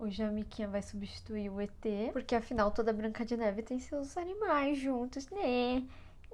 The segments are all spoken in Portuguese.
Hoje a Miquinha vai substituir o ET, porque afinal toda Branca de Neve tem seus animais juntos, né?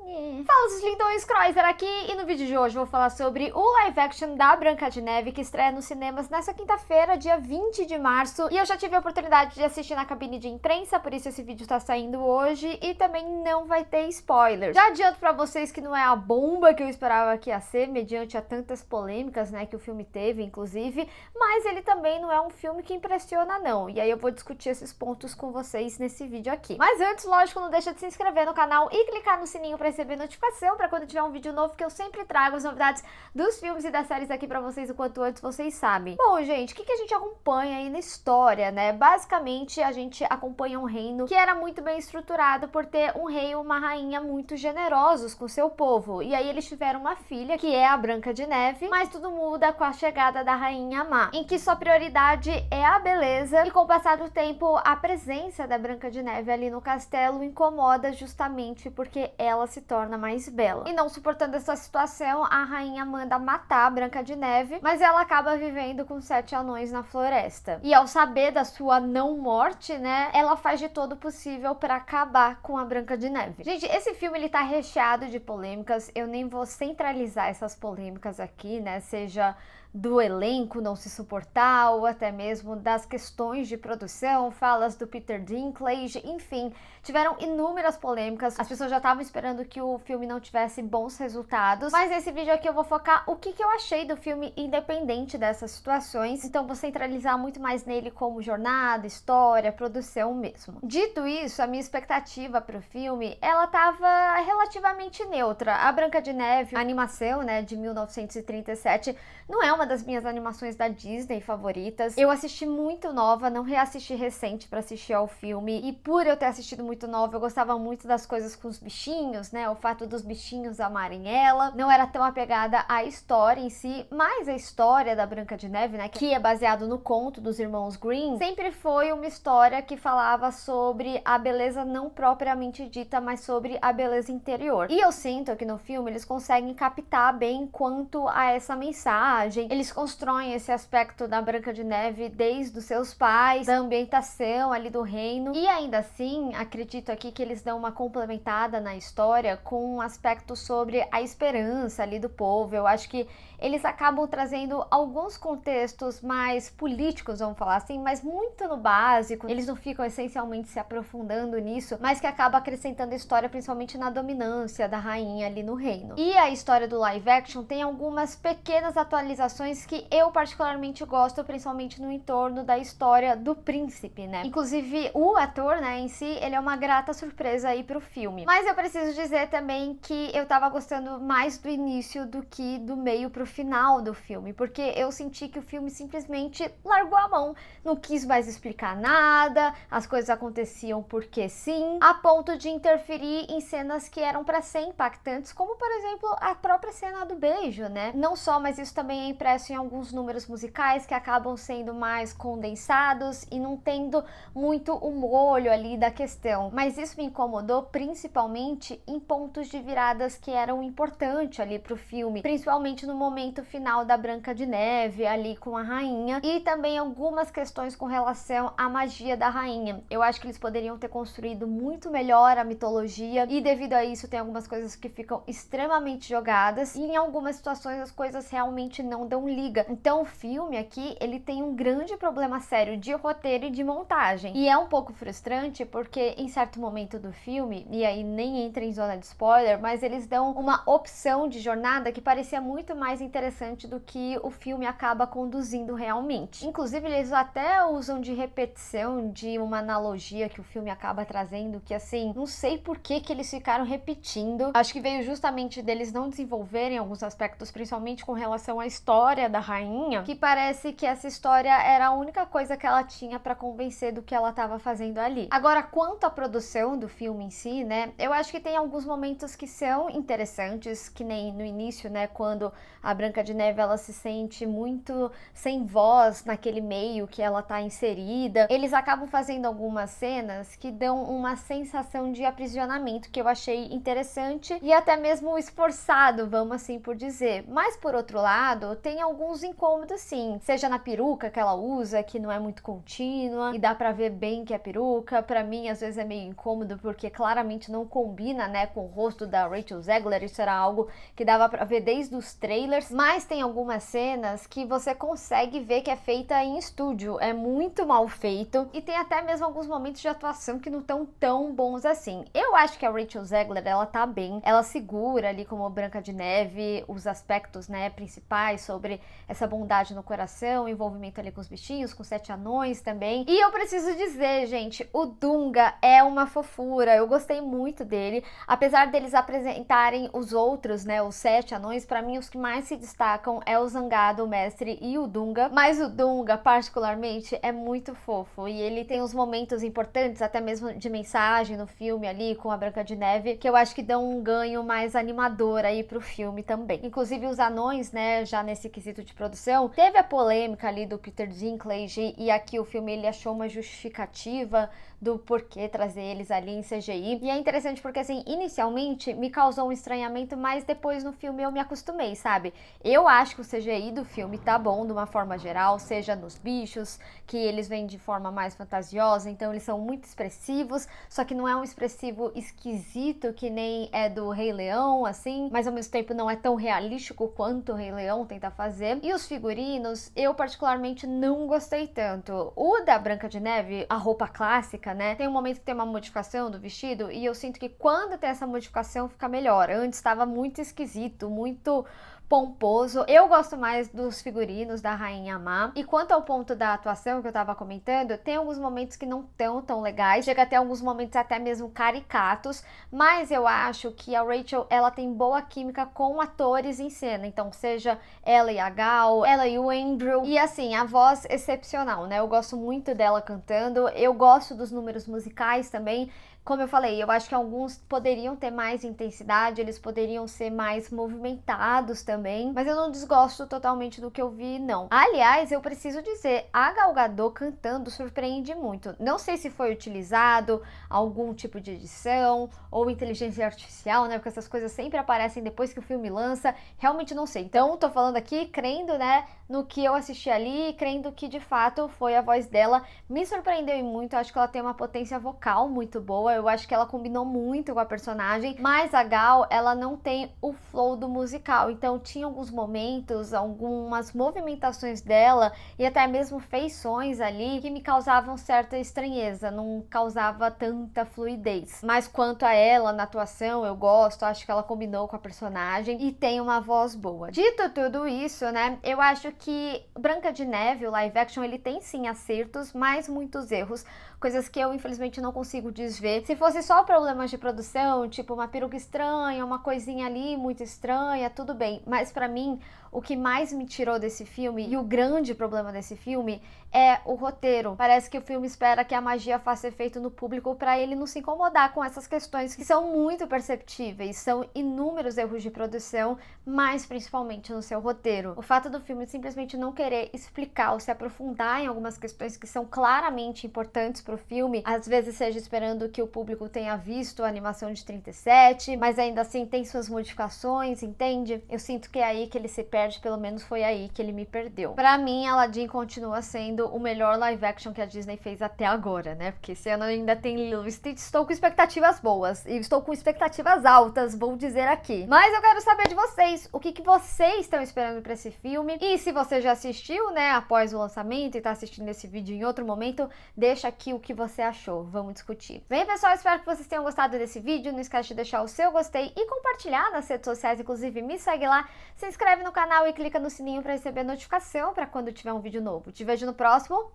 Fala, seus lindões, Croiser aqui, e no vídeo de hoje eu vou falar sobre o live action da Branca de Neve, que estreia nos cinemas nessa quinta-feira, dia 20 de março, e eu já tive a oportunidade de assistir na cabine de imprensa, por isso esse vídeo tá saindo hoje, e também não vai ter spoilers. Já adianto pra vocês que não é a bomba que eu esperava que ia ser, mediante a tantas polêmicas, né, que o filme teve, inclusive, mas ele também não é um filme que impressiona, não, e aí eu vou discutir esses pontos com vocês nesse vídeo aqui. Mas antes, lógico, não deixa de se inscrever no canal e clicar no sininho pra receber notificação para quando tiver um vídeo novo, que eu sempre trago as novidades dos filmes e das séries aqui para vocês o quanto antes vocês sabem. Bom, gente, o que a gente acompanha aí na história, né? Basicamente, a gente acompanha um reino que era muito bem estruturado por ter um rei e uma rainha muito generosos com seu povo. E aí eles tiveram uma filha, que é a Branca de Neve, mas tudo muda com a chegada da rainha Má, em que sua prioridade é a beleza, e com o passar do tempo, a presença da Branca de Neve ali no castelo incomoda justamente porque ela se torna mais bela. E não suportando essa situação, a rainha manda matar a Branca de Neve, mas ela acaba vivendo com 7 anões na floresta. E ao saber da sua não morte, né, ela faz de todo o possível para acabar com a Branca de Neve. Gente, esse filme ele tá recheado de polêmicas, eu nem vou centralizar essas polêmicas aqui, né, seja do elenco não se suportar, ou até mesmo das questões de produção, falas do Peter Dinklage, enfim, tiveram inúmeras polêmicas, as pessoas já estavam esperando que o filme não tivesse bons resultados, mas nesse vídeo aqui eu vou focar o que eu achei do filme independente dessas situações, então vou centralizar muito mais nele como jornada, história, produção mesmo. Dito isso, a minha expectativa pro filme, ela tava relativamente neutra. A Branca de Neve, a animação, né, de 1937, não é uma das minhas animações da Disney favoritas. Eu assisti muito nova, não reassisti recente pra assistir ao filme, e por eu ter assistido muito nova, eu gostava muito das coisas com os bichinhos, né, o fato dos bichinhos amarem ela, não era tão apegada à história em si, mas a história da Branca de Neve, né, que é baseado no conto dos irmãos Grimm, sempre foi uma história que falava sobre a beleza não propriamente dita, mas sobre a beleza interior. E eu sinto que no filme eles conseguem captar bem quanto a essa mensagem. Eles constroem esse aspecto da Branca de Neve desde os seus pais, da ambientação ali do reino, e ainda assim, acredito aqui que eles dão uma complementada na história com um aspecto sobre a esperança ali do povo. Eu acho que eles acabam trazendo alguns contextos mais políticos, vamos falar assim, mas muito no básico. Eles não ficam essencialmente se aprofundando nisso, mas que acaba acrescentando a história, principalmente na dominância da rainha ali no reino. E a história do live action tem algumas pequenas atualizações que eu particularmente gosto, principalmente no entorno da história do príncipe, né? Inclusive, o ator, né, em si, ele é uma grata surpresa aí pro filme. Mas eu preciso dizer também que eu tava gostando mais do início do que do meio pro final do filme, porque eu senti que o filme simplesmente largou a mão, não quis mais explicar nada, as coisas aconteciam porque sim, a ponto de interferir em cenas que eram pra ser impactantes, como por exemplo a própria cena do beijo, né? Não só, mas isso também é impresso em alguns números musicais que acabam sendo mais condensados e não tendo muito o molho ali da questão. Mas isso me incomodou principalmente em pontos de viradas que eram importantes ali pro filme, principalmente no momento final da Branca de Neve ali com a rainha, e também algumas questões com relação à magia da rainha. Eu acho que eles poderiam ter construído muito melhor a mitologia, e devido a isso tem algumas coisas que ficam extremamente jogadas, e em algumas situações as coisas realmente não dão liga. Então o filme aqui, ele tem um grande problema sério de roteiro e de montagem, e é um pouco frustrante porque em certo momento do filme, e aí nem entra em zona de spoiler, mas eles dão uma opção de jornada que parecia muito mais interessante do que o filme acaba conduzindo realmente. Inclusive eles até usam de repetição de uma analogia que o filme acaba trazendo, que assim, não sei por que eles ficaram repetindo. Acho que veio justamente deles não desenvolverem alguns aspectos, principalmente com relação à história da rainha, que parece que essa história era a única coisa que ela tinha para convencer do que ela estava fazendo ali. Agora, quanto à produção do filme em si, né, eu acho que tem alguns momentos que são interessantes, que nem no início, né, quando a Branca de Neve ela se sente muito sem voz naquele meio que ela tá inserida. Eles acabam fazendo algumas cenas que dão uma sensação de aprisionamento que eu achei interessante e até mesmo esforçado, vamos assim por dizer. Mas por outro lado, tem tem alguns incômodos sim, seja na peruca que ela usa, que não é muito contínua e dá pra ver bem que é peruca. Pra mim às vezes é meio incômodo porque claramente não combina, né, com o rosto da Rachel Zegler. Isso era algo que dava pra ver desde os trailers, mas tem algumas cenas que você consegue ver que é feita em estúdio, é muito mal feito e tem até mesmo alguns momentos de atuação que não estão tão bons assim. Eu acho que a Rachel Zegler, ela tá bem, ela segura ali como Branca de Neve os aspectos, né, principais sobre essa bondade no coração, envolvimento ali com os bichinhos, com os 7 anões também. E eu preciso dizer, gente, o Dunga é uma fofura, eu gostei muito dele, apesar deles apresentarem os outros, né, os 7 anões, pra mim os que mais se destacam é o Zangado, o Mestre e o Dunga, mas o Dunga particularmente é muito fofo e ele tem uns momentos importantes, até mesmo de mensagem no filme ali com a Branca de Neve, que eu acho que dão um ganho mais animador aí pro filme também. Inclusive os anões, né, já nesse quesito de produção, teve a polêmica ali do Peter Dinklage e aqui o filme ele achou uma justificativa do porquê trazer eles ali em CGI. E é interessante porque, assim, inicialmente me causou um estranhamento, mas depois no filme eu me acostumei, sabe? Eu acho que o CGI do filme tá bom de uma forma geral, seja nos bichos, que eles vêm de forma mais fantasiosa, então eles são muito expressivos, só que não é um expressivo esquisito que nem é do Rei Leão, assim, mas ao mesmo tempo não é tão realístico quanto o Rei Leão tenta fazer. E os figurinos, eu particularmente não gostei tanto. O da Branca de Neve, a roupa clássica, né? Tem um momento que tem uma modificação do vestido e eu sinto que quando tem essa modificação fica melhor. Antes estava muito esquisito, muito pomposo. Eu gosto mais dos figurinos da Rainha Má. E quanto ao ponto da atuação que eu tava comentando, tem alguns momentos que não tão tão legais, chega até alguns momentos até mesmo caricatos, mas eu acho que a Rachel, ela tem boa química com atores em cena, então seja ela e a Gal, ela e o Andrew, e assim, a voz excepcional, né? Eu gosto muito dela cantando, eu gosto dos números musicais também. Como eu falei, eu acho que alguns poderiam ter mais intensidade, eles poderiam ser mais movimentados também, mas eu não desgosto totalmente do que eu vi, não. Aliás, eu preciso dizer, a Gal Gadot cantando surpreende muito. Não sei se foi utilizado algum tipo de edição ou inteligência artificial, né? Porque essas coisas sempre aparecem depois que o filme lança, realmente não sei. Então, tô falando aqui crendo, né, no que eu assisti ali, crendo que de fato foi a voz dela. Me surpreendeu muito, acho que ela tem uma potência vocal muito boa. Eu acho que ela combinou muito com a personagem, mas a Gal, ela não tem o flow do musical, então tinha alguns momentos, algumas movimentações dela e até mesmo feições ali que me causavam certa estranheza, não causava tanta fluidez. Mas quanto a ela na atuação, eu gosto, acho que ela combinou com a personagem e tem uma voz boa. Dito tudo isso, né, eu acho que Branca de Neve, o live action, ele tem sim acertos, mas muitos erros, coisas que eu infelizmente não consigo desver. Se fosse só problemas de produção, tipo uma peruca estranha, uma coisinha ali muito estranha, tudo bem. Mas pra mim, o que mais me tirou desse filme, e o grande problema desse filme, é o roteiro. Parece que o filme espera que a magia faça efeito no público pra ele não se incomodar com essas questões que são muito perceptíveis. São inúmeros erros de produção, mas principalmente no seu roteiro. O fato do filme simplesmente não querer explicar ou se aprofundar em algumas questões que são claramente importantes pro filme, às vezes seja esperando que o público tenha visto a animação de 37, mas ainda assim tem suas modificações, entende? Eu sinto que é aí que ele se perde, pelo menos foi aí que ele me perdeu. Pra mim, Aladdin continua sendo o melhor live action que a Disney fez até agora, né? Porque esse ano ainda tem Lilo e Stitch, estou com expectativas boas, e estou com expectativas altas, vou dizer aqui. Mas eu quero saber de vocês, o que vocês estão esperando pra esse filme, e se você já assistiu, né, após o lançamento e tá assistindo esse vídeo em outro momento, deixa aqui o que você achou, vamos discutir. Bem, pessoal, espero que vocês tenham gostado desse vídeo, não esquece de deixar o seu gostei e compartilhar nas redes sociais, inclusive me segue lá, se inscreve no canal e clica no sininho para receber notificação para quando tiver um vídeo novo. Te vejo no próximo,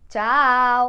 tchau!